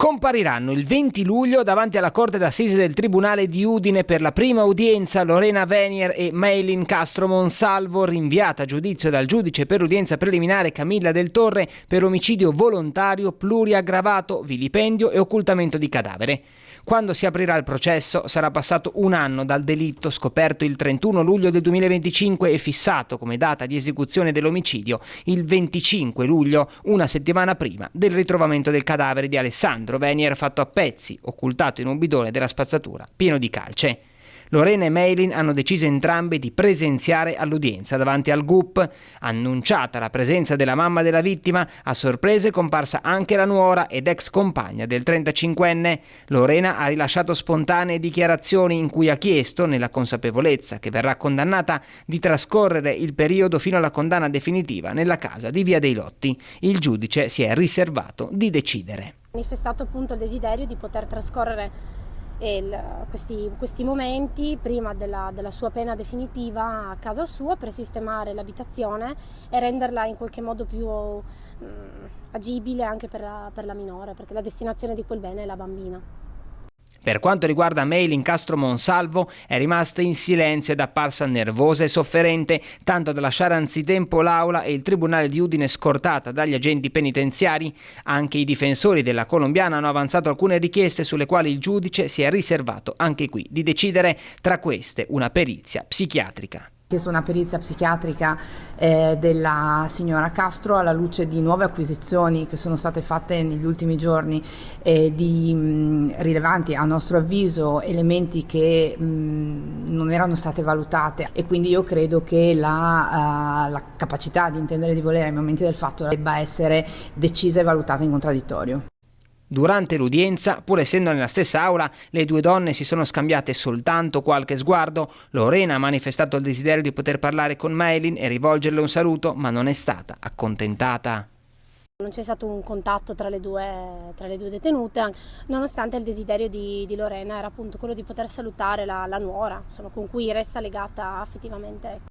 Compariranno il 20 luglio davanti alla Corte d'Assise del Tribunale di Udine per la prima udienza Lorena Venier e Maylin Castro Monsalvo, rinviata a giudizio dal giudice per l'udienza preliminare Camilla Del Torre per omicidio volontario, pluriaggravato, vilipendio e occultamento di cadavere. Quando si aprirà il processo sarà passato un anno dal delitto scoperto il 31 luglio del 2025 e fissato come data di esecuzione dell'omicidio il 25 luglio, una settimana prima del ritrovamento del cadavere di Alessandro Venier fatto a pezzi, occultato in un bidone della spazzatura pieno di calce. Lorena e Maylin hanno deciso entrambe di presenziare all'udienza davanti al GUP. Annunciata la presenza della mamma della vittima, a sorpresa è comparsa anche la nuora ed ex compagna del 35enne. Lorena ha rilasciato spontanee dichiarazioni in cui ha chiesto, nella consapevolezza che verrà condannata, di trascorrere il periodo fino alla condanna definitiva nella casa di Via dei Lotti. Il giudice si è riservato di decidere. Ha manifestato appunto il desiderio di poter trascorrere questi momenti prima della sua pena definitiva a casa sua per sistemare l'abitazione e renderla in qualche modo più agibile anche per la minore, perché la destinazione di quel bene è la bambina. Per quanto riguarda Maylin Castro Monsalvo, è rimasta in silenzio ed apparsa nervosa e sofferente, tanto da lasciare anzitempo l'aula e il tribunale di Udine scortata dagli agenti penitenziari. Anche i difensori della colombiana hanno avanzato alcune richieste sulle quali il giudice si è riservato anche qui di decidere, tra queste una perizia psichiatrica. Chiesto una perizia psichiatrica della signora Castro alla luce di nuove acquisizioni che sono state fatte negli ultimi giorni di rilevanti a nostro avviso elementi che non erano state valutate, e quindi io credo che la capacità di intendere e di volere ai momenti del fatto debba essere decisa e valutata in contraddittorio. Durante l'udienza, pur essendo nella stessa aula, le due donne si sono scambiate soltanto qualche sguardo. Lorena ha manifestato il desiderio di poter parlare con Maylin e rivolgerle un saluto, ma non è stata accontentata. Non c'è stato un contatto tra le due detenute, nonostante il desiderio di Lorena era appunto quello di poter salutare la nuora, insomma, con cui resta legata affettivamente.